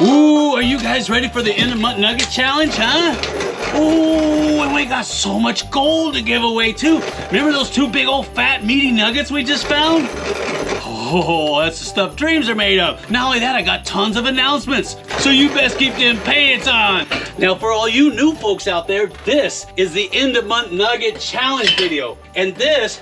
Ooh, are you guys ready for the end of month nugget challenge, huh? Ooh, and we got so much gold to give away too. Remember those two big old fat meaty nuggets we just found? Oh, that's the stuff dreams are made of. Not only that, I got tons of announcements. So you best keep them pants on. Now for all you new folks out there, this is the end of month nugget challenge video. And this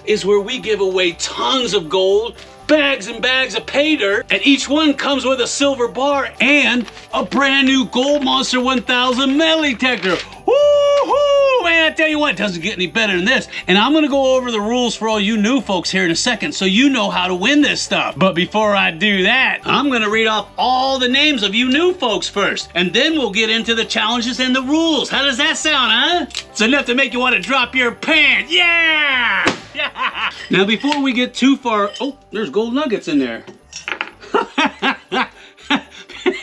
is where we give away tons of gold, bags and bags of pay dirt, and each one comes with a silver bar and a brand new Gold Monster 1000 metal detector. Woo-hoo! Man, I tell you what, it doesn't get any better than this. And I'm gonna go over the rules for all you new folks here in a second so you know how to win this stuff. But before I do that, I'm gonna read off all the names of you new folks first, and then we'll get into the challenges and the rules. How does that sound, huh? It's enough to make you want to drop your pants. Yeah! Yeah! Now before we get too far, oh, there's gold nuggets in there.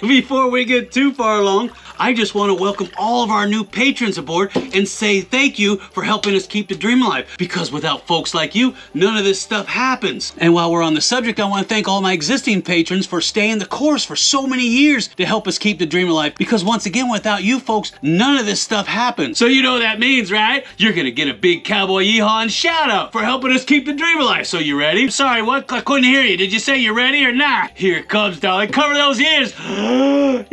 Before we get too far along, I just want to welcome all of our new patrons aboard and say thank you for helping us keep the dream alive. Because without folks like you, none of this stuff happens. And while we're on the subject, I want to thank all my existing patrons for staying the course for so many years to help us keep the dream alive. Because once again, without you folks, none of this stuff happens. So you know what that means, right? You're going to get a big cowboy yeehaw and shout out for helping us keep the dream alive. So you ready? Sorry, what? I couldn't hear you. Did you say you're ready or not? Here it comes, darling. Cover those ears. Yeah!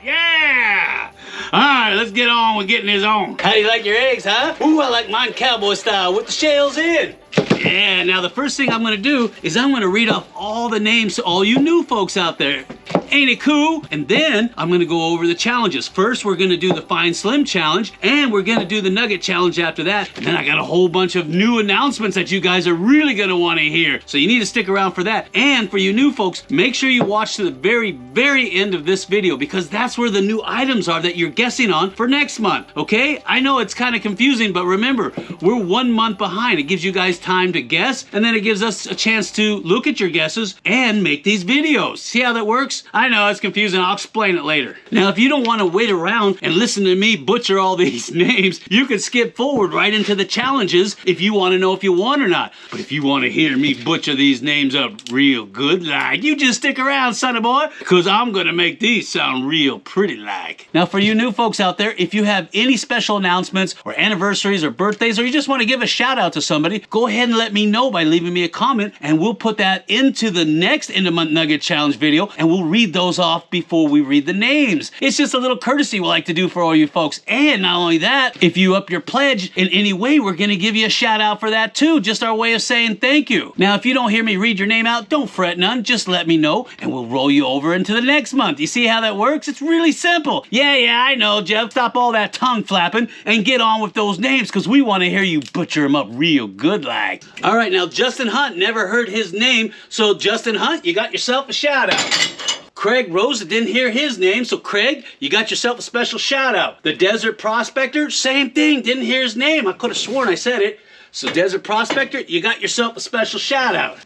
Yeah! Alright, let's get on with getting this on. How do you like your eggs, huh? Ooh, I like mine cowboy style with the shells in. Yeah, now the first thing I'm gonna do is I'm gonna read off all the names to all you new folks out there. Ain't it cool? And then I'm gonna go over the challenges. First, we're gonna do the Fine Slim Challenge, and we're gonna do the Nugget Challenge after that. And then I got a whole bunch of new announcements that you guys are really gonna wanna hear. So you need to stick around for that. And for you new folks, make sure you watch to the very, very end of this video because that's where the new items are that you're guessing on for next month, okay? I know it's kind of confusing, but remember, we're 1 month behind. It gives you guys time to guess, and then it gives us a chance to look at your guesses and make these videos. See how that works? I know it's confusing. I'll explain it later. Now, if you don't want to wait around and listen to me butcher all these names, you can skip forward right into the challenges if you want to know if you won or not. But if you want to hear me butcher these names up real good like, you just stick around, sonny boy, because I'm going to make these sound real pretty like. Now, for you new folks out there, if you have any special announcements or anniversaries or birthdays, or you just want to give a shout out to somebody, go ahead and let me know by leaving me a comment, and we'll put that into the next End of Month Nugget Challenge video, and we'll read those off before we read the names. It's just a little courtesy we like to do for all you folks. And not only that, if you up your pledge in any way, we're going to give you a shout out for that too. Just our way of saying thank you. Now, if you don't hear me read your name out, don't fret none. Just let me know, and we'll roll you over into the next month. You see how that works? It's really simple. Yeah, I know, Jeff. Stop all that tongue flapping and get on with those names because we want to hear you butcher them up real good like. All right, now Justin Hunt, never heard his name, so Justin Hunt, you got yourself a shout out. Craig Rosa, didn't hear his name, so Craig, you got yourself a special shout out. The Desert Prospector, same thing, didn't hear his name. I could have sworn I said it. So Desert Prospector, you got yourself a special shout out.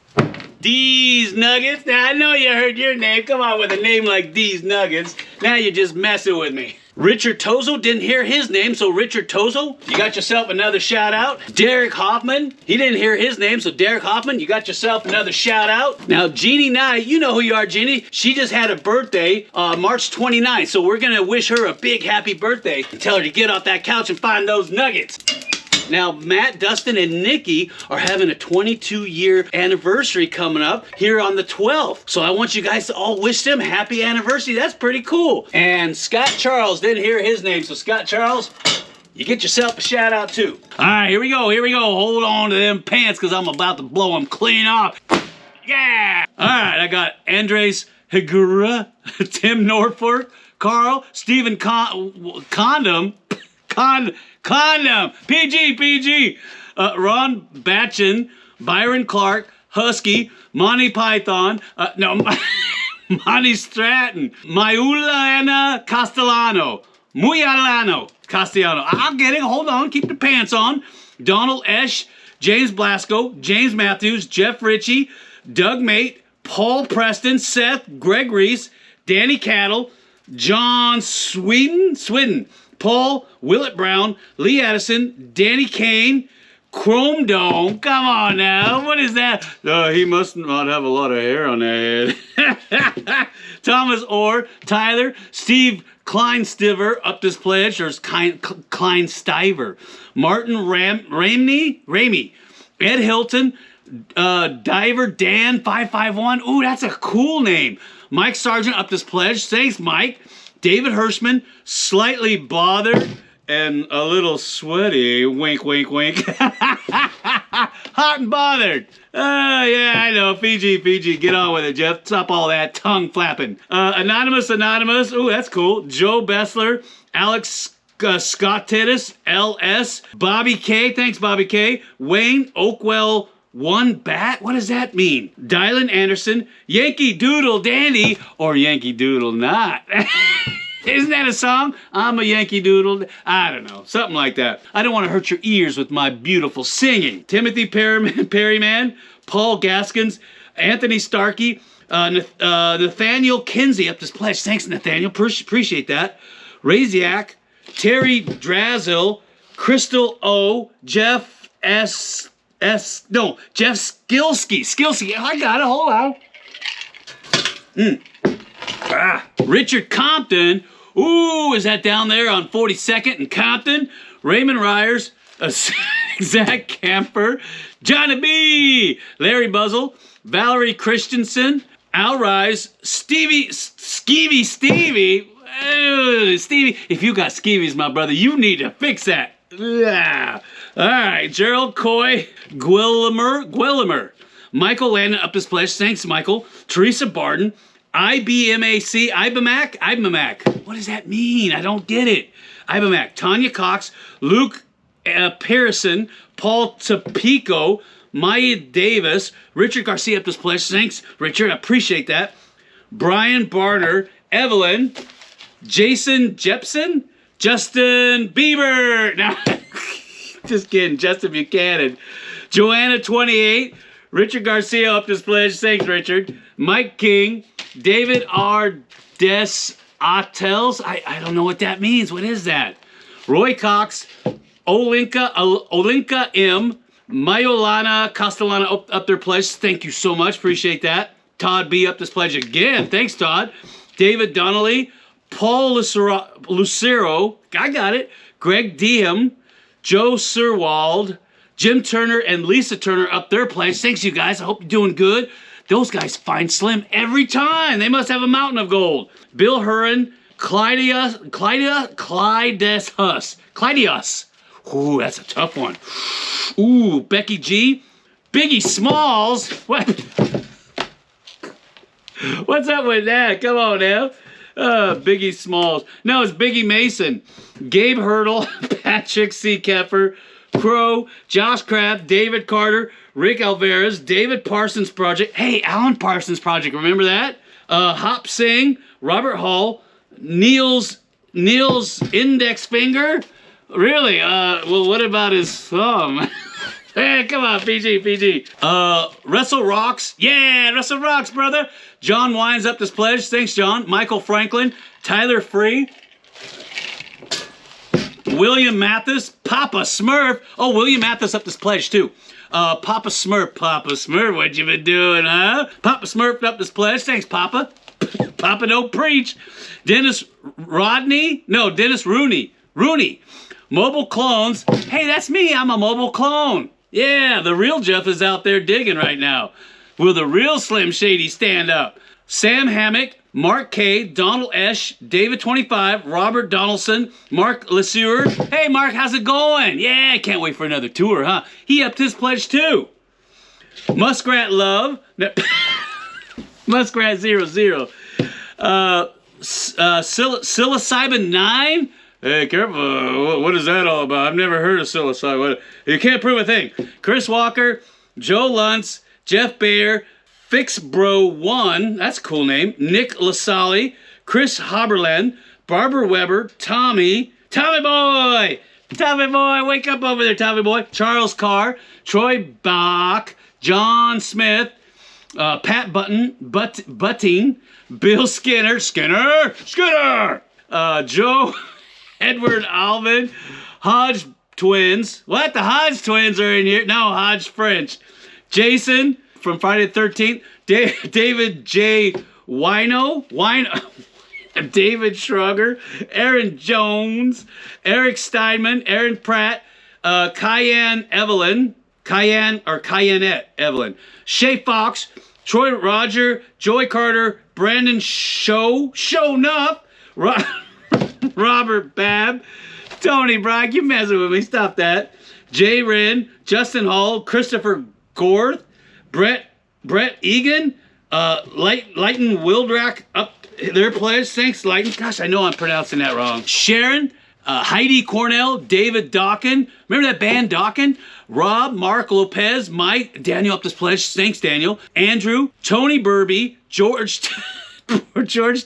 D's Nuggets, now I know you heard your name. Come on, with a name like D's Nuggets. Now you're just messing with me. Richard Tozo, didn't hear his name, so Richard Tozo, you got yourself another shout out. Derek Hoffman, he didn't hear his name, so Derek Hoffman, you got yourself another shout out. Now Jeannie Nye, you know who you are, Jeannie. She just had a birthday, March 29th, so we're gonna wish her a big happy birthday and tell her to get off that couch and find those nuggets. Now, Matt, Dustin, and Nikki are having a 22-year anniversary coming up here on the 12th. So I want you guys to all wish them happy anniversary. That's pretty cool. And Scott Charles, didn't hear his name. So Scott Charles, you get yourself a shout out too. All right, here we go. Hold on to them pants because I'm about to blow them clean off. Yeah. All right, I got Andres Higura, Tim Norfolk, Carl, Stephen Condom, PG, Ron Batchin, Byron Clark, Husky, Monty Python, Monty Stratton, Muyalana Castellano. I'll get it, hold on, keep the pants on. Donald Esch, James Blasco, James Matthews, Jeff Ritchie, Doug Mate, Paul Preston, Seth, Greg Reese, Danny Cattle, John Sweden, Paul, Willett Brown, Lee Addison, Danny Kane, Chrome Dome. Come on now. What is that? He must not have a lot of hair on that head. Thomas Orr, Tyler, Steve Kleinstiver up this pledge. There's Kleinstiver. Martin Ramey, Ed Hilton, Diver Dan 551. Ooh, that's a cool name. Mike Sargent up this pledge. Thanks, Mike. David Hirschman, slightly bothered and a little sweaty. Wink, wink, wink. Hot and bothered. Oh, yeah, I know. Fiji. Get on with it, Jeff. Stop all that tongue flapping. Anonymous. Ooh, that's cool. Joe Bessler, Alex Scottitis, LS, Bobby K. Thanks, Bobby K. Wayne Oakwell. One bat? What does that mean? Dylan Anderson, Yankee Doodle Dandy, or Yankee Doodle Not. Isn't that a song? I'm a Yankee Doodle. I don't know. Something like that. I don't want to hurt your ears with my beautiful singing. Timothy Perryman, Paul Gaskins, Anthony Starkey, Nathaniel Kinsey up this pledge. Thanks, Nathaniel. Appreciate that. Raziak, Terry Drazel, Crystal O, Jeff Jeff Skilsky. I got it. Hold on. Richard Compton. Ooh, is that down there on 42nd and Compton? Raymond Ryers, Zach Camper, Johnny B, Larry Buzzle, Valerie Christensen, Al Rise, Stevie. Ooh, Stevie, if you got skeevies, my brother, you need to fix that. Yeah. All right, Gerald Coy, Gwillimer, Michael Landon up this pledge. Thanks, Michael. Teresa Barden, Ibamac. What does that mean? I don't get it. Ibamac. Tanya Cox, Luke Pearson, Paul Tapico, Maya Davis, Richard Garcia up this pledge. Thanks, Richard. I appreciate that. Brian Barner, Evelyn, Jason Jepson, Justin Bieber. Now, just kidding. Justin Buchanan. Joanna 28. Richard Garcia up this pledge. Thanks, Richard. Mike King. David R. Des Atels. I don't know what that means. What is that? Roy Cox. Olinka M. Mayolana Castellana up their pledge. Thank you so much. Appreciate that. Todd B. up this pledge again. Thanks, Todd. David Donnelly. Paul Lucero, I got it. Greg Diem, Joe Surwald, Jim Turner, and Lisa Turner up their pledge. Thanks, you guys. I hope you're doing good. Those guys find Slim every time. They must have a mountain of gold. Bill Hurren, Clydius. Ooh, that's a tough one. Ooh, Becky G. Biggie Smalls. What? What's up with that? Come on now. Biggie Smalls. No, it's Biggie Mason. Gabe Hurdle, Patrick C. Keffer, Crow, Josh Kraft, David Carter, Rick Alvarez, David Parsons Project. Hey, Alan Parsons Project, remember that? Hop Singh, Robert Hall, Niels Index Finger. Really? Well, what about his thumb? Hey, come on, PG. Wrestle Rocks. Yeah, Wrestle Rocks, brother. John winds up this pledge. Thanks, John. Michael Franklin. Tyler Free. William Mathis. Papa Smurf. Oh, William Mathis up this pledge, too. Papa Smurf, what you been doing, huh? Papa Smurf up this pledge. Thanks, Papa. Papa don't preach. Dennis Rooney. Mobile Clones. Hey, that's me. I'm a mobile clone. Yeah, the real Jeff is out there digging right now. Will the real Slim Shady stand up? Sam Hammock, Mark K, Donald Esch, David 25, Robert Donaldson, Mark LeSueur. Hey, Mark, how's it going? Yeah, can't wait for another tour, huh? He upped his pledge, too. Muskrat Love. Muskrat 00. Psilocybin 9. Hey, careful. What is that all about? I've never heard of psilocybin. You can't prove a thing. Chris Walker, Joe Luntz, Jeff Baer, Fixbro1, that's a cool name, Nick LaSalle, Chris Haberland, Barbara Weber, Tommy Boy, wake up over there, Tommy Boy, Charles Carr, Troy Bach, John Smith, Pat Butting, Bill Skinner, Joe Edward Alvin, Hodge twins. What? The Hodge twins are in here. No, Hodge French. Jason from Friday the 13th. David J. Wino. David Schroger. Aaron Jones. Eric Steinman. Aaron Pratt. Cayenne Evelyn. Cayennette Evelyn. Shay Fox. Troy Roger. Joey Carter. Brandon Show Nuff. Robert Babb. Tony Brock, you messing with me. Stop that. Jay Wren, Justin Hall, Christopher Gorth, Brett Egan, Leighton Wildrack up their pledge. Thanks, Leighton. Gosh, I know I'm pronouncing that wrong. Sharon, Heidi Cornell, David Dawkin. Remember that band Dawkin? Rob, Mark Lopez, Mike, Daniel up this pledge. Thanks, Daniel. Andrew, Tony Burby, George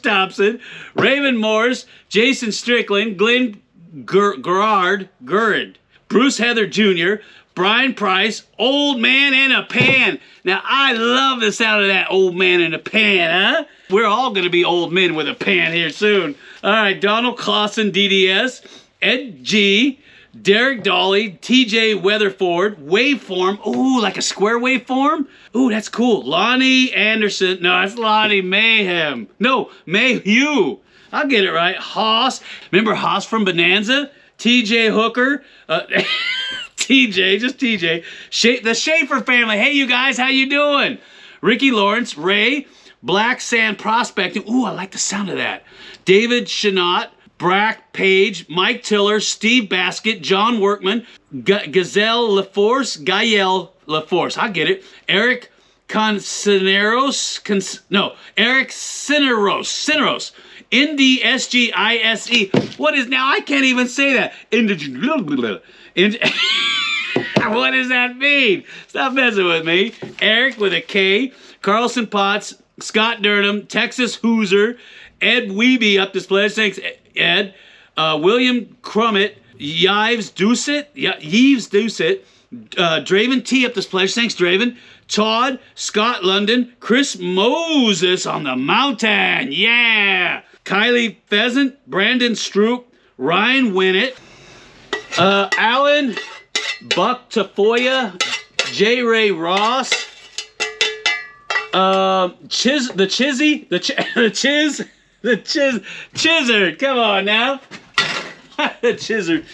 Thompson, Raven Morris, Jason Strickland, Glenn Gerard, Bruce Heather Jr., Brian Price, Old Man in a Pan. Now, I love the sound of that, Old Man in a Pan, huh? We're all going to be old men with a pan here soon. All right, Donald Clausen, DDS, Ed G., Derek Dolly, TJ Weatherford, Waveform. Ooh, like a square waveform? Ooh, that's cool. Lonnie Anderson. No, that's Lonnie Mayhem. No, Mayhew. I'll get it right. Haas. Remember Haas from Bonanza? TJ Hooker. TJ, just TJ. The Schaefer family. Hey, you guys, how you doing? Ricky Lawrence, Ray, Black Sand Prospecting. Ooh, I like the sound of that. David Shanot, Brack Page, Mike Tiller, Steve Basket, John Workman, Gazelle LaForce, Gael LaForce. I get it. Eric Cineros. Indy SGISE. What is now? I can't even say that. What does that mean? Stop messing with me. Eric with a K. Carlson Potts. Scott Durham. Texas Hooser. Ed Weeby up this pledge. Thanks, Ed. William Crummett. Yves Doucet. Draven T up this pledge. Thanks, Draven. Todd. Scott London. Chris Moses on the mountain. Yeah. Kylie Pheasant. Brandon Stroop. Ryan Winnett. Alan Buck Tafoya. J. Ray Ross. Chizzard. Come on now. The Chizzard.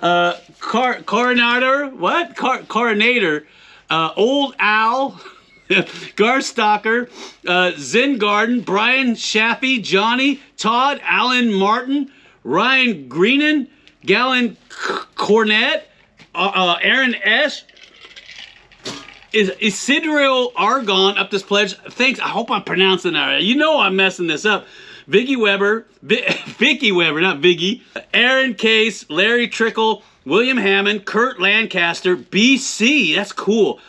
Coronator. What? Coronator. Old Al. Garstalker. Zen Garden. Brian Shaffy. Johnny. Todd. Alan Martin. Ryan Greenan. Galen Cornett. Aaron S. Isidro Argon up this pledge. Thanks. I hope I'm pronouncing that right. You know I'm messing this up. Vicky Weber. Vicky Weber, not Viggy. Aaron Case. Larry Trickle. William Hammond. Kurt Lancaster. BC. That's cool.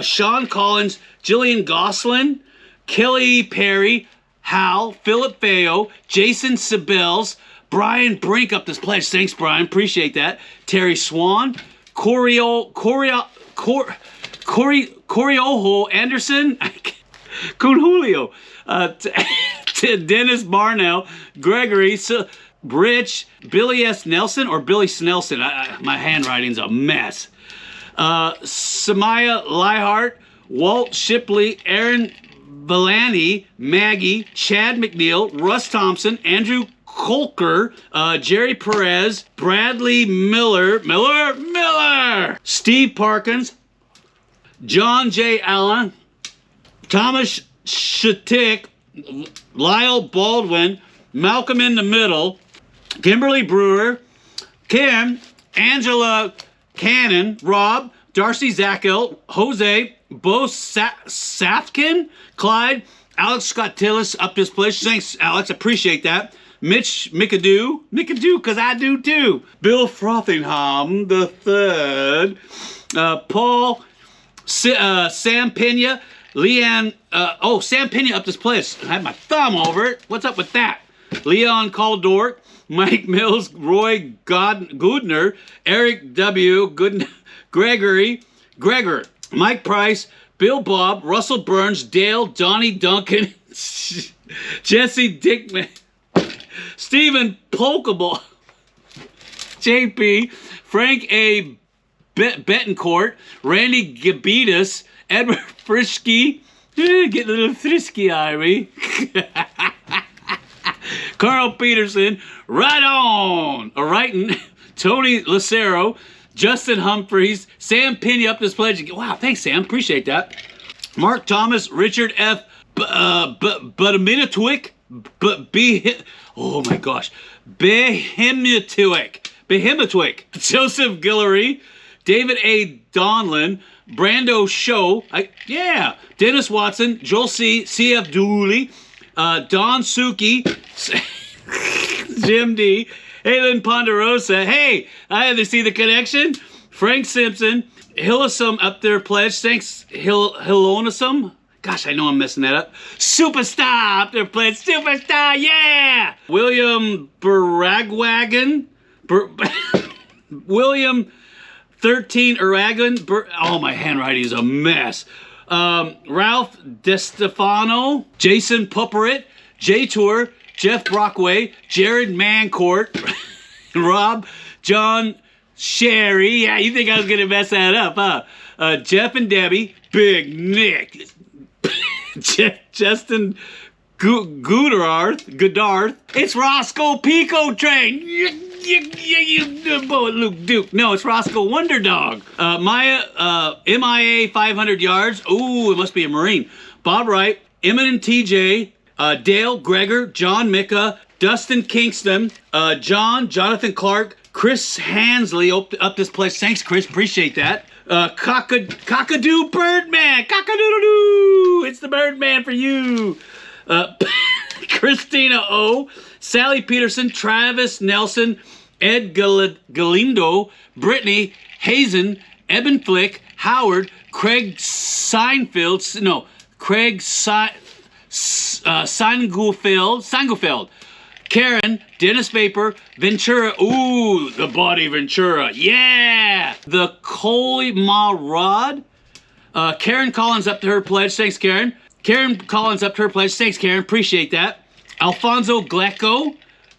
Sean Collins. Jillian Goslin. Kelly Perry. Hal. Philip Feo. Jason Sibels. Brian Brink up this pledge. Thanks, Brian. Appreciate that. Terry Swan. Coriojo Anderson. Julio. Dennis Barnell. Gregory. Rich. Billy S. Nelson or Billy Snelson. My handwriting's a mess. Samaya Leihart. Walt Shipley. Aaron Villani. Maggie. Chad McNeil. Russ Thompson. Andrew Colker, Jerry Perez, Bradley Miller, Steve Parkins, John J. Allen, Thomas Shatik, Lyle Baldwin, Malcolm in the Middle, Kimberly Brewer, Kim, Angela Cannon, Rob, Darcy Zackel, Jose, Bo Safkin, Clyde, Alex Scottillis up this place. Thanks, Alex. Appreciate that. Mitch McAdoo, because I do too. Bill Frothingham the third. Paul, Sam Pena, Leanne, Sam Pena up this place. I had my thumb over it. What's up with that? Leon Caldort, Mike Mills, Roy Goodner, Eric W. Gregor, Mike Price, Bill Bob, Russell Burns, Dale, Donnie Duncan, Jesse Dickman, Stephen Polkable, JP, Frank A. Betancourt, Randy Gabitas, Edward Frischke, getting a little frisky, Irie. Carl Peterson, right on, Tony Lucero, Justin Humphreys, Sam Pena up this pledge. Wow, thanks, Sam. Appreciate that. Mark Thomas, Richard F. Behemitwick, oh my gosh, Behemitwick, Joseph Guillory, David A. Donlin, Brando Show, Dennis Watson, Joel C., C.F. Dooley, Don Suki, Jim D., Halen Ponderosa. Hey, I had to see the connection. Frank Simpson, Hillisum up there pledge. Thanks, Hilonisum. Gosh, I know I'm messing that up. Superstar up there pledge. Superstar, yeah! William Baragwagon. William 13 Aragon. Oh, my handwriting is a mess. Ralph DeStefano, Jason Pupperit, J Tour, Jeff Brockway, Jared Mancourt, Rob, John Sherry. Yeah, you think I was going to mess that up, huh? Jeff and Debbie, Big Nick, Justin Goodarth. It's Roscoe Pico Train. Luke Duke. No, it's Roscoe Wonder Dog. Maya, MIA 500 yards. Ooh, it must be a Marine. Bob Wright, Eminent TJ, Dale Gregor, John Micka, Dustin Kingston, Jonathan Clark, Chris Hansley up this place. Thanks, Chris. Appreciate that. Cockadoo Birdman. Cockadoo-doo-doo. It's the Birdman for you. Christina O, Sally Peterson, Travis Nelson, Ed Galindo, Brittany Hazen, Eben Flick, Howard, Craig Sangufeld, Karen, Dennis Vapor, Ventura, ooh, the body Ventura, yeah! The Coley Ma Rod, Karen Collins up to her pledge, thanks Karen. Karen Collins up to her pledge, thanks Karen, appreciate that. Alfonso Glecko,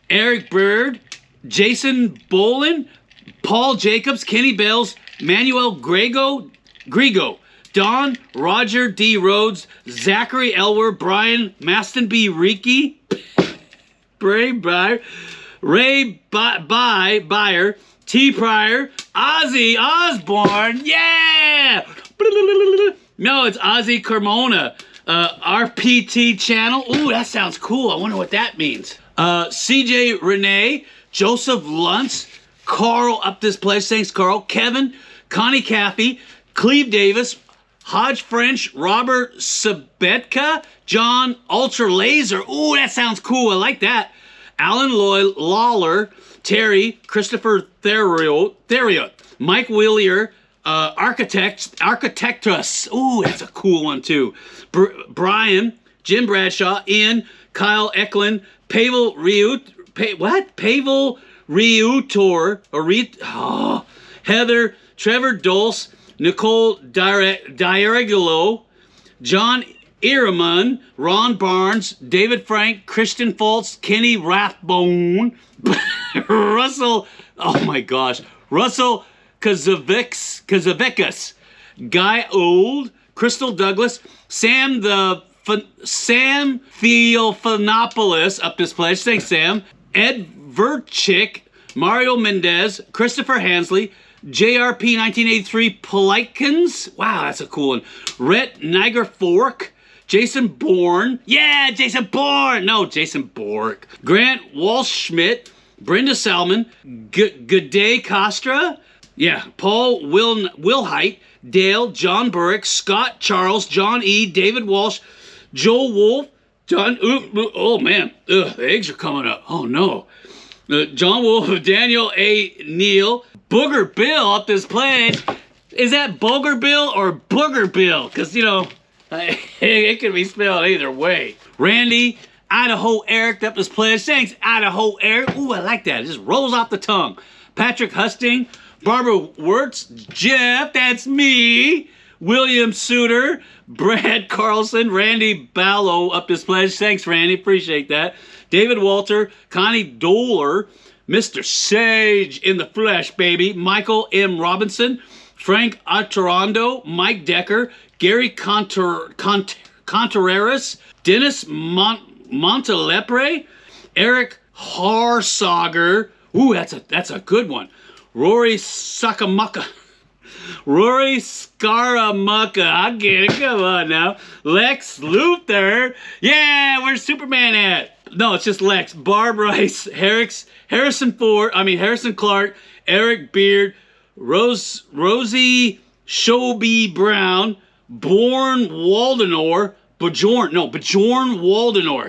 Eric Bird, Jason Bolin, Paul Jacobs, Kenny Bells, Manuel Grigo, Don, Roger D. Rhodes, Zachary Elwer, Brian Maston B. Reiki, Ray Byer, T. Pryor, Ozzy Osbourne, yeah! No, it's Ozzy Carmona. RPT channel. Ooh, that sounds cool. I wonder what that means. CJ Renee, Joseph Luntz, Carl up this place. Thanks, Carl. Kevin, Connie Caffey, Cleve Davis, Hodge French, Robert Sabetka, John Ultra Laser. Ooh, that sounds cool. I like that. Alan Lawler, Terry, Christopher Theriot, Mike Willier, Architectus. Ooh, that's a cool one too. Brian, Jim Bradshaw, Ian, Kyle Eklund, Pavel Reutor, Heather, Trevor Dulce, Nicole Diaregulo, John Iraman, Ron Barnes, David Frank, Christian Fultz, Kenny Rathbone, Russell, oh my gosh, Russell Kazavekas, Guy Old, Crystal Douglas, Sam Theophanopoulos up this place. Thanks, Sam. Ed Verchik, Mario Mendez, Christopher Hansley, JRP 1983 Polykins. Wow, that's a cool one. Rhett Niger Fork, Jason Bourne. Yeah, Jason Bourne. No, Jason Bork. Grant Walsh-Schmidt, Brenda Salmon, G'day Costra. Yeah, Paul Wilhite, Dale, John Burrick, Scott Charles, John E., David Walsh, Joel Wolf, John, oh man, the eggs are coming up. Oh no. John Wolf, Daniel A. Neal, Booger Bill up this pledge. Is that Booger Bill or Booger Bill? Because, you know, it can be spelled either way. Randy, Idaho Eric up this pledge. Thanks, Idaho Eric. Ooh, I like that. It just rolls off the tongue. Patrick Husting, Barbara Wirtz, Jeff, that's me. William Suter, Brad Carlson, Randy Ballo up this pledge. Thanks, Randy. Appreciate that. David Walter, Connie Doler, Mr. Sage in the flesh, baby. Michael M. Robinson, Frank Attarando, Mike Decker, Gary Contreras, Dennis Montelepre, Eric Harsager. Ooh, that's a good one. Rory Sakamucka. Rory Scaramucca. I get it. Come on now. Lex Luthor. Yeah, where's Superman at? No, it's just Lex. Barb Rice. Harrison Clark. Eric Beard. Rosie Shobi Brown. Bjorn Waldenor.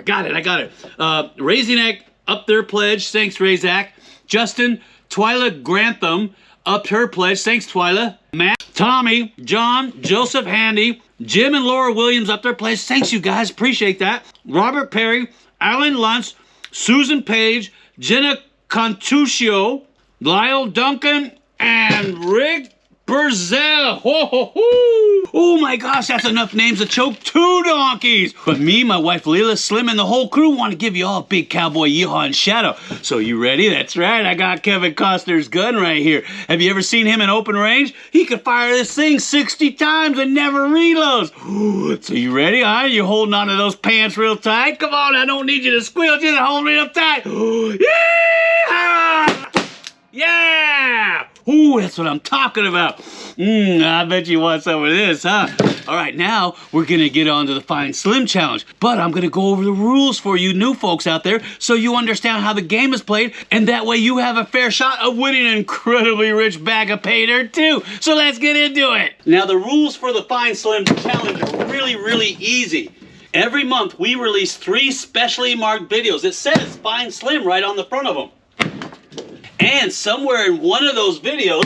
Got it. I got it. Razinek up their pledge. Thanks, Razak. Justin Twyla Grantham up her pledge. Thanks, Twyla. Matt, Tommy, John, Joseph Handy, Jim and Laura Williams up their pledge. Thanks, you guys. Appreciate that. Robert Perry, Alan Luntz, Susan Page, Jenna Contuccio, Lyle Duncan, and Rick Burzell. Ho, ho, ho. Oh my gosh, that's enough names to choke 2 donkeys. But me, my wife Leela, Slim, and the whole crew want to give you all a big cowboy yeehaw and shout out. So you ready? That's right, I got Kevin Costner's gun right here. Have you ever seen him in open range? He could fire this thing 60 times and never reloads. So you ready? You holding on to those pants real tight? Come on, I don't need you to squeal, just hold me up tight. Yeah! Yeah! Ooh, that's what I'm talking about. I bet you want some of this, huh? All right, now we're gonna get on to the Find Slim Challenge. But I'm gonna go over the rules for you new folks out there so you understand how the game is played, and that way you have a fair shot of winning an incredibly rich bag of pay dirt too. So let's get into it. Now the rules for the Find Slim Challenge are really, really easy. Every month we release 3 specially marked videos that says Find Slim right on the front of them. And somewhere in one of those videos,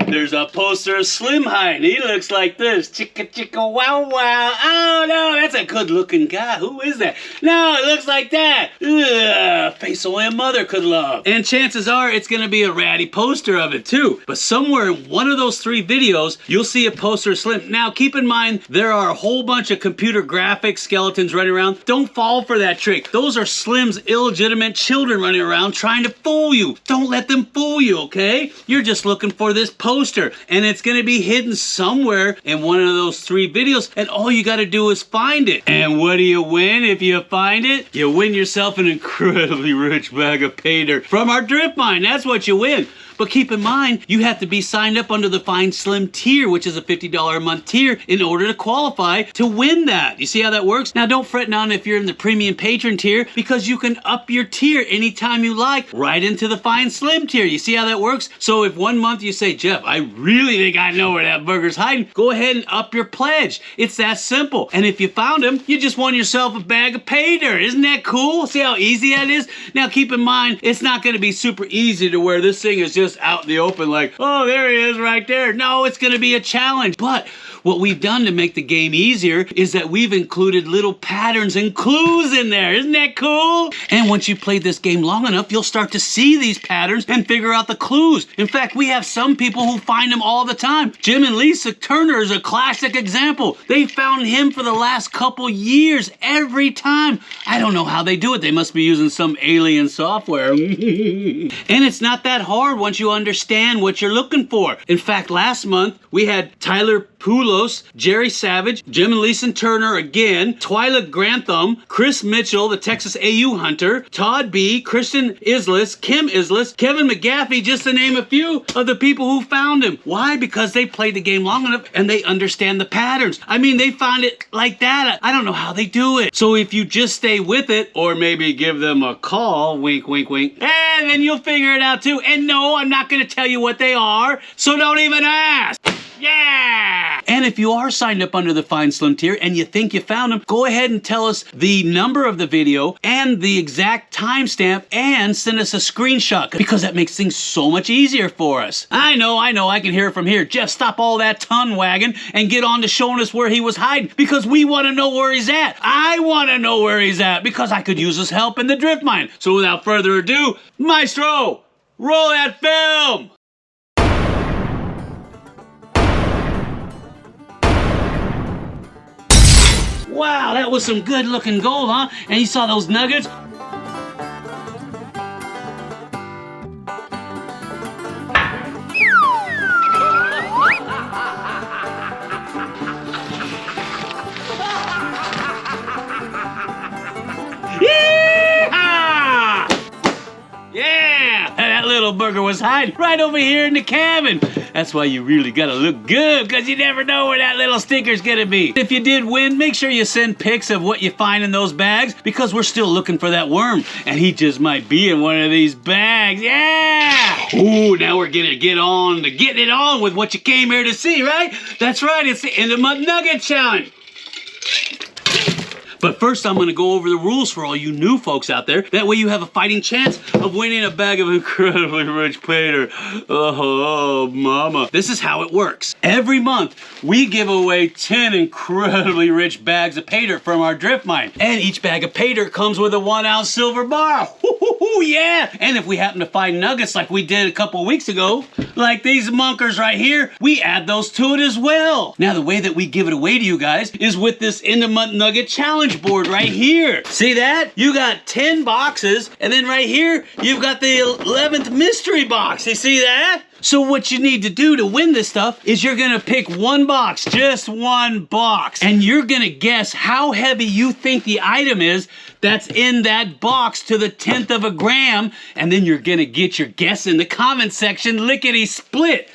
there's a poster of Slim hiding. He looks like this. Chicka chicka wow wow. Oh no, that's a good looking guy. Who is that? No, it looks like that. Ugh, face only a mother could love. And chances are it's gonna be a ratty poster of it too. But somewhere in one of those 3 videos, you'll see a poster of Slim. Now keep in mind, there are a whole bunch of computer graphic skeletons running around. Don't fall for that trick. Those are Slim's illegitimate children running around trying to fool you. Don't let them fool you, okay? You're just looking for this poster. And it's going to be hidden somewhere in one of those 3 videos, and all you got to do is find it. And what do you win if you find it? You win yourself an incredibly rich bag of pay dirt from our drift mine. That's what you win. But keep in mind, you have to be signed up under the Find Slim tier, which is a $50 a month tier, in order to qualify to win that. You see how that works? Now, don't fret none if you're in the premium patron tier, because you can up your tier anytime you like, right into the Find Slim tier. You see how that works? So if one month you say, Jeff, I really think I know where that burger's hiding, go ahead and up your pledge. It's that simple. And if you found him, you just won yourself a bag of pay dirt. Isn't that cool? See how easy that is? Now, keep in mind, it's not going to be super easy to where this thing is just out in the open like, oh, there he is right there. No, it's going to be a challenge. But what we've done to make the game easier is that we've included little patterns and clues in there. Isn't that cool? And once you played this game long enough, you'll start to see these patterns and figure out the clues. In fact, we have some people who find them all the time. Jim and Lisa Turner is a classic example. They found him for the last couple years every time. I don't know how they do it. They must be using some alien software. And it's not that hard once you understand what you're looking for. In fact, last month we had Tyler Poulos, Jerry Savage, Jim and Lisa Turner again, Twyla Grantham, Chris Mitchell, the Texas AU hunter, Todd B, Kristen Islis, Kim Islis, Kevin McGaffey, just to name a few of the people who found him. Why? Because they played the game long enough and they understand the patterns. I mean, they found it like that. I don't know how they do it. So if you just stay with it, or maybe give them a call, wink, wink, wink, and then you'll figure it out too. And no, I'm not going to tell you what they are, so don't even ask. Yeah! And if you are signed up under the Find Slim tier and you think you found them, go ahead and tell us the number of the video and the exact timestamp and send us a screenshot, because that makes things so much easier for us. I know, I can hear it from here. Jeff, stop all that ton wagging and get on to showing us where he was hiding, because we want to know where he's at. I want to know where he's at, because I could use his help in the drift mine. So without further ado, Maestro, roll that film! Wow, that was some good looking gold, huh? And you saw those nuggets? little burger was hiding right over here in the cabin. That's why you really gotta look good, because you never know where that little stinker's gonna be. If you did win, make sure you send pics of what you find in those bags, because we're still looking for that worm, and he just might be in one of these bags. Yeah! Ooh, now we're gonna get on to getting it on with what you came here to see, right? That's right, it's the End of Month Nugget Challenge. But first, I'm gonna go over the rules for all you new folks out there. That way you have a fighting chance of winning a bag of incredibly rich pater. Oh, mama. This is how it works. Every month, we give away 10 incredibly rich bags of pater from our drift mine. And each bag of pater comes with a 1-ounce silver bar. Woo-hoo-hoo, yeah! And if we happen to find nuggets like we did a couple weeks ago, like these munkers right here, we add those to it as well. Now, the way that we give it away to you guys is with this End of Month Nugget Challenge board right here. See that? You got 10 boxes, and then right here, you've got the 11th mystery box. You see that? So what you need to do to win this stuff is you're gonna pick one box, just one box, and you're gonna guess how heavy you think the item is that's in that box to the 10th of a gram, and then you're gonna get your guess in the comment section lickety split.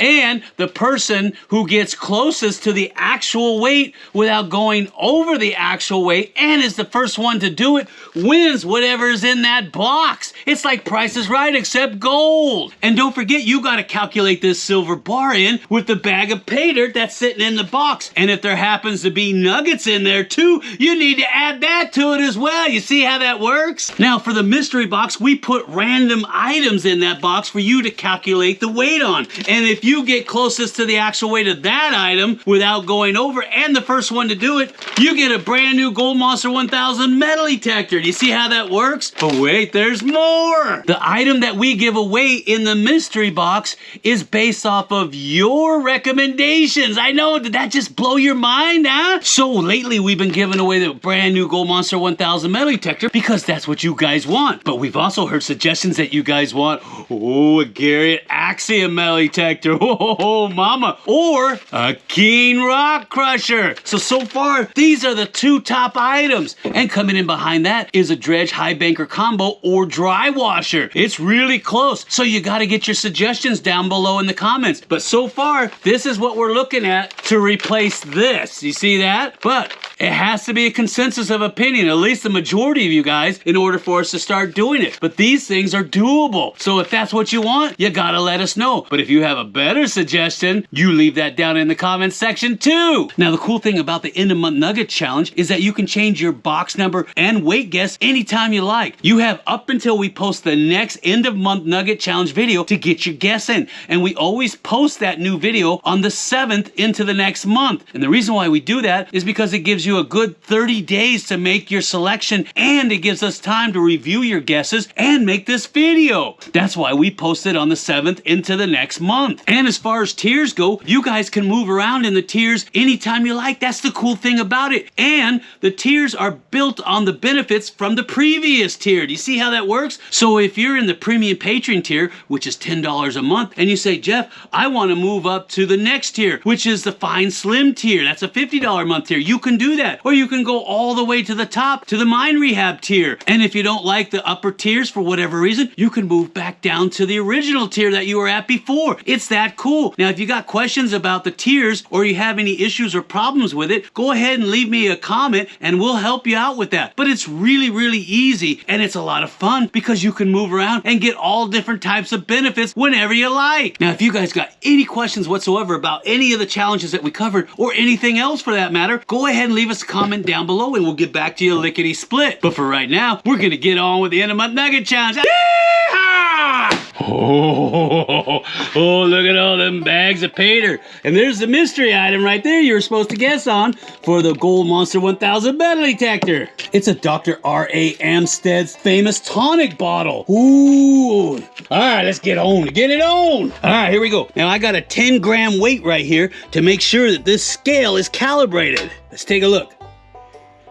And the person who gets closest to the actual weight without going over the actual weight and is the first one to do it wins whatever is in that box. It's like Price is Right except gold. And don't forget, you got to calculate this silver bar in with the bag of pay dirt that's sitting in the box. And if there happens to be nuggets in there too, you need to add that to it as well. You see how that works? Now for the mystery box, we put random items in that box for you to calculate the weight on. And if you get closest to the actual weight of that item without going over and the first one to do it, you get a brand new Gold Monster 1000 metal detector. Do you see how that works? But wait, there's more. The item that we give away in the mystery box is based off of your recommendations. I know, did that just blow your mind, huh? So lately we've been giving away the brand new Gold Monster 1000 metal detector because that's what you guys want. But we've also heard suggestions that you guys want, a Garrett Axiom metal detector. Oh, mama. Or a Keen Rock Crusher. So far, these are the two top items. And coming in behind that is a Dredge High Banker Combo or Dry Washer. It's really close. So you got to get your suggestions down below in the comments. But so far, this is what we're looking at to replace this. You see that? But it has to be a consensus of opinion, at least the majority of you guys, in order for us to start doing it. But these things are doable. So if that's what you want, you got to let us know. But if you have a better suggestion, you leave that down in the comments section too. Now the cool thing about the End of Month Nugget Challenge is that you can change your box number and weight guess anytime you like. You have up until we post the next End of Month Nugget Challenge video to get your guess in. And we always post that new video on the 7th into the next month. And the reason why we do that is because it gives you a good 30 days to make your selection, and it gives us time to review your guesses and make this video. That's why we post it on the 7th into the next month. And as far as tiers go, you guys can move around in the tiers anytime you like. That's the cool thing about it. And the tiers are built on the benefits from the previous tier. Do you see how that works? So if you're in the premium patron tier, which is $10 a month, and you say, Jeff, I want to move up to the next tier, which is the Fine Slim tier. That's a $50 a month tier. You can do that. Or you can go all the way to the top to the Mine Rehab tier. And if you don't like the upper tiers for whatever reason, you can move back down to the original tier that you were at before. It's that cool. Now, if you got questions about the tiers or you have any issues or problems with it, go ahead and leave me a comment and we'll help you out with that. But it's really, really easy and it's a lot of fun because you can move around and get all different types of benefits whenever you like. Now, if you guys got any questions whatsoever about any of the challenges that we covered or anything else for that matter, go ahead and leave us a comment down below and we'll get back to you lickety split. But for right now, we're gonna get on with the End of Month Nugget Challenge. Yeehaw! Oh, look at all them bags of pater. And there's the mystery item right there you were supposed to guess on for the Gold Monster 1000 metal detector. It's a Dr. R.A. Amsted's famous tonic bottle. Ooh. All right, let's get on. Get it on. All right, here we go. Now, I got a 10-gram weight right here to make sure that this scale is calibrated. Let's take a look.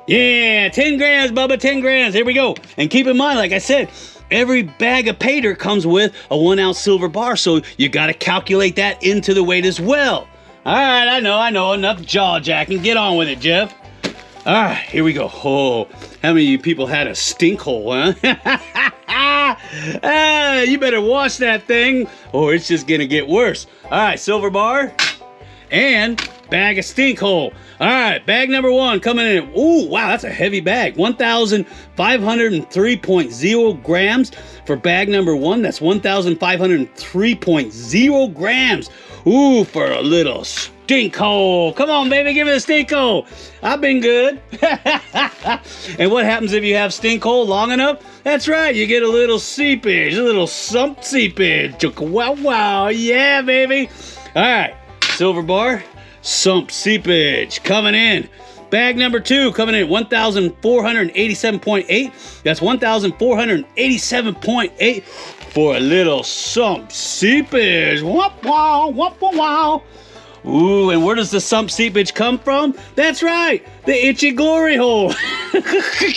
Yeah, 10 grams, Bubba, 10 grams. Here we go. And keep in mind, like I said, every bag of pay dirt comes with a 1-ounce silver bar, so you got to calculate that into the weight as well. All right, I know. Enough jaw jacking. Get on with it, Jeff. All right, here we go. Oh, how many of you people had a stink hole, huh? You better wash that thing or it's just gonna get worse. All right, silver bar and bag of stink hole. All right, bag number 1 coming in. Ooh, wow, that's a heavy bag. 1,503.0 grams for bag number 1. That's 1,503.0 grams. Ooh, for a little stink hole. Come on, baby, give me a stink hole. I've been good. And what happens if you have stink hole long enough? That's right, you get a little seepage, a little sump seepage. Wow, wow, yeah, baby. All right, silver bar, sump seepage coming in. Bag number 2 coming in at 1,487.8. That's 1,487.8 for a little sump seepage. Wop, wow, wop, wow. Ooh, and where does the sump seepage come from? That's right, the itchy glory hole.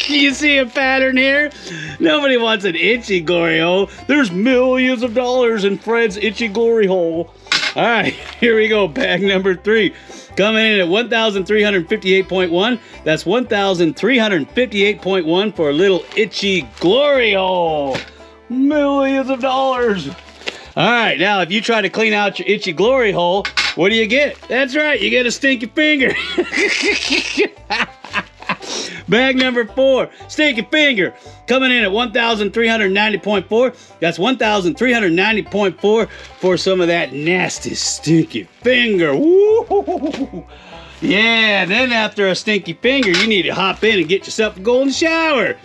You see a pattern here? Nobody wants an itchy glory hole. There's millions of dollars in Fred's itchy glory hole. All right, here we go. Bag number 3 coming in at 1,358.1. That's 1,358.1 for a little itchy glory hole. Millions of dollars. All right, now if you try to clean out your itchy glory hole, what do you get? That's right, you get a stinky finger. Bag number 4, stinky finger, coming in at 1,390.4. That's 1,390.4 for some of that nasty stinky finger. Woo! Yeah, then after a stinky finger, you need to hop in and get yourself a golden shower.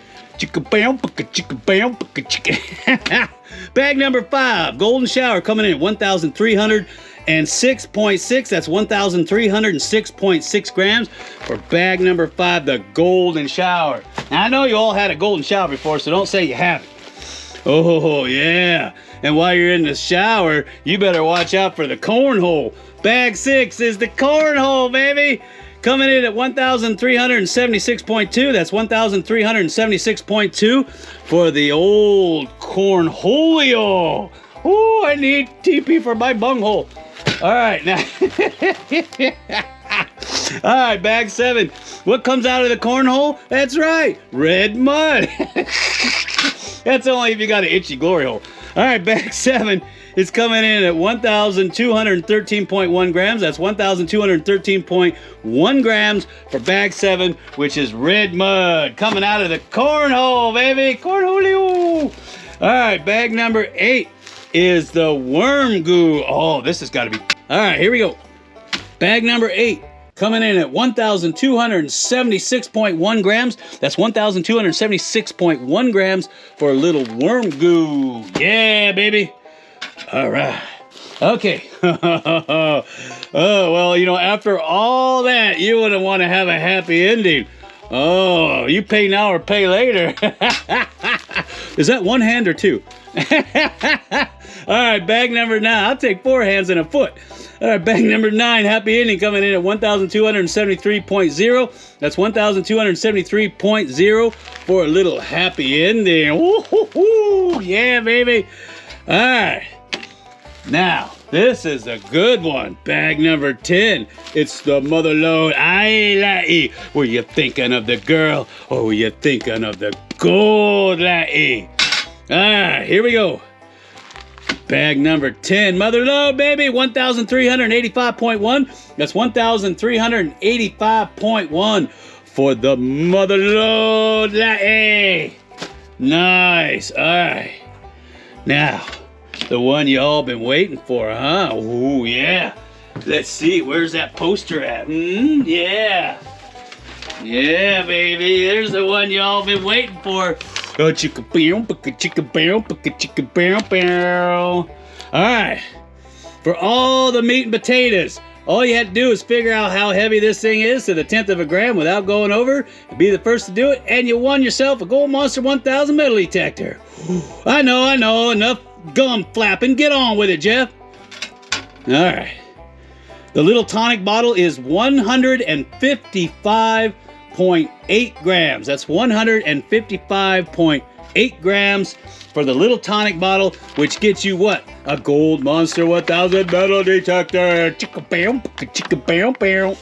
Bag number 5, golden shower, coming in at 1,306.6. That's 1,306.6 grams for bag number 5, the golden shower. Now, I know you all had a golden shower before, so don't say you haven't. Oh, yeah. And while you're in the shower, you better watch out for the cornhole. Bag 6 is the cornhole, baby. Coming in at 1,376.2. That's 1,376.2 for the old cornholio. Ooh, I need TP for my bunghole. All right, now. All right, bag 7. What comes out of the cornhole? That's right, red mud. That's only if you got an itchy glory hole. All right, bag 7 is coming in at 1,213.1 grams. That's 1,213.1 grams for bag 7, which is red mud coming out of the cornhole, baby. Cornholio. All right, bag number 8 is the worm goo. Oh, this has got to be. All right, here we go. Bag number 8 coming in at 1,276.1 grams. That's 1,276.1 grams for a little worm goo. Yeah, baby. All right. Okay. Oh, well, you know, after all that, you wouldn't want to have a happy ending. Oh, you pay now or pay later. Is that one hand or two? All right, bag number 9. I'll take 4 hands and a foot. All right, bag number 9, happy ending, coming in at 1,273.0. That's 1,273.0 for a little happy ending. Woo-hoo-hoo. Yeah, baby. All right. Now, this is a good one. Bag number 10. It's the motherlode ai. Were you thinking of the girl or were you thinking of the gold la'i? All right, here we go. Bag number 10, motherlode, baby, 1,385.1. That's 1,385.1 for the motherlode la'i. Nice. All right. Now, the one you all been waiting for, huh? Ooh, yeah. Let's see, where's that poster at? Yeah. Yeah, baby, there's the one you all been waiting for. Oh, chicka bam, chicka bam, chicka bam. All right. For all the meat and potatoes, all you had to do is figure out how heavy this thing is to the 10th of a gram without going over, and be the first to do it, and you won yourself a Gold Monster 1000 metal detector. I know, enough gum flapping. Get on with it, Jeff. All right. The little tonic bottle is 155.8 grams. That's 155.8 grams for the little tonic bottle, which gets you what? A Gold Monster 1000 metal detector. Chicka bam, chicka bam, bam.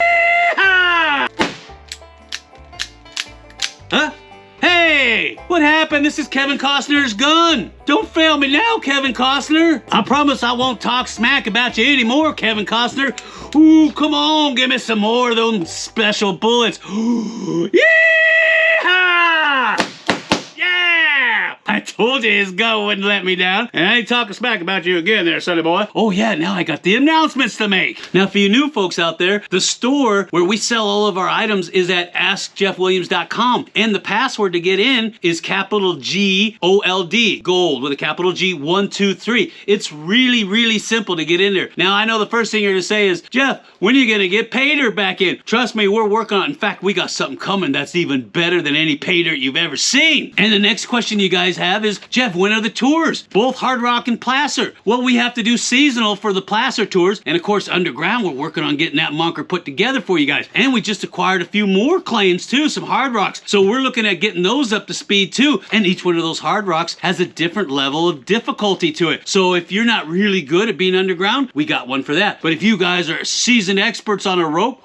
Huh? Hey! What happened? This is Kevin Costner's gun. Don't fail me now, Kevin Costner. I promise I won't talk smack about you anymore, Kevin Costner. Ooh, come on, give me some more of those special bullets. Yeehaw! Yeah! I told you his gun wouldn't let me down. And I ain't talking smack about you again there, sonny boy. Oh yeah, now I got the announcements to make. Now for you new folks out there, the store where we sell all of our items is at AskJeffWilliams.com. And the password to get in is capital G-O-L-D, gold, with a capital G, 123. It's really, really simple to get in there. Now I know the first thing you're gonna say is, Jeff, when are you gonna get pay dirt back in? Trust me, we're working on it. In fact, we got something coming that's even better than any pay dirt you've ever seen. And the next question you guys have is, Jeff, when are the tours? Both Hard Rock and Placer. Well, we have to do seasonal for the Placer tours, and of course, underground, we're working on getting that bunker put together for you guys. And we just acquired a few more claims too, some Hard Rocks. So we're looking at getting those up to speed too. And each one of those Hard Rocks has a different level of difficulty to it. So if you're not really good at being underground, we got one for that. But if you guys are seasoned experts on a rope,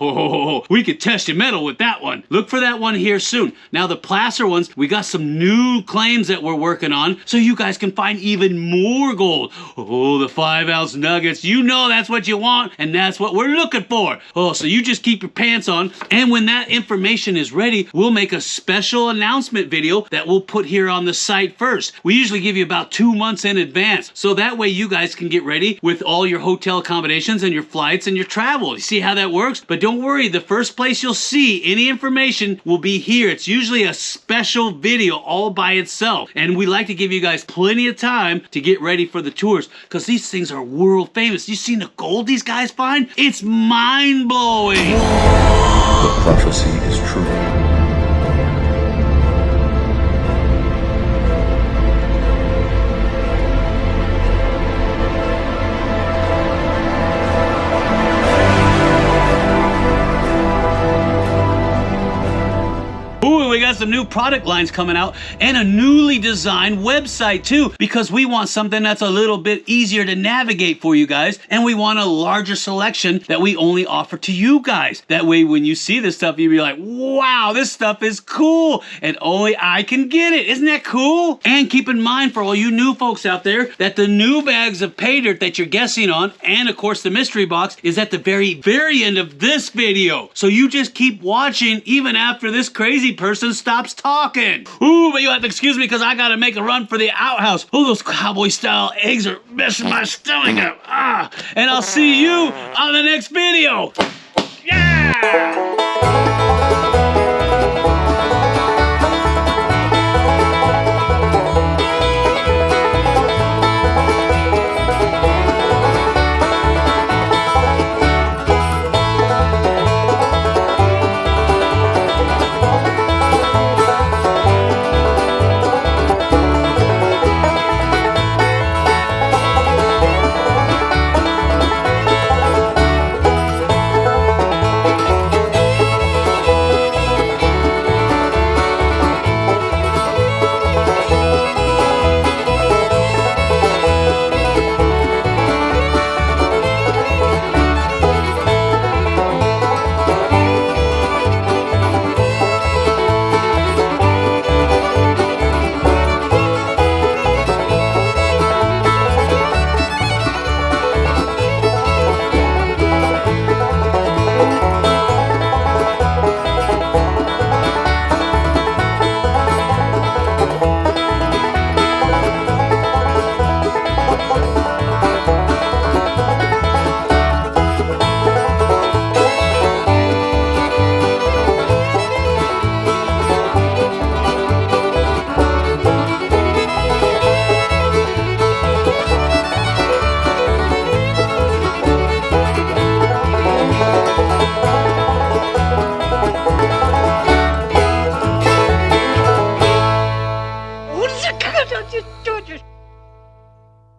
we could test your metal with that one. Look for that one here soon. Now the Placer ones, we got some new claims that we're working on, so you guys can find even more gold. Oh, the 5-ounce nuggets. You know that's what you want, and that's what we're looking for. Oh, so you just keep your pants on, and when that information is ready, we'll make a special announcement video that we'll put here on the site first. We usually give you about 2 months in advance, so that way you guys can get ready with all your hotel accommodations and your flights and your travel. You see how that works? But don't worry, the first place you'll see any information will be here. It's usually a special video all by itself, and we like to give you guys plenty of time to get ready for the tours, because these things are world famous. You seen the gold these guys find? It's mind-blowing. The prophecy is true. Ooh, we got some new product lines coming out and a newly designed website too, because we want something that's a little bit easier to navigate for you guys, and we want a larger selection that we only offer to you guys. That way when you see this stuff, you'll be like, wow, this stuff is cool and only I can get it. Isn't that cool? And keep in mind for all you new folks out there that the new bags of pay dirt that you're guessing on, and of course the mystery box, is at the very end of this video. So you just keep watching even after this crazy person stops talking. Ooh, but you have to excuse me because I gotta make a run for the outhouse. Oh, those cowboy style eggs are messing my stomach up. And I'll see you on the next video. Yeah!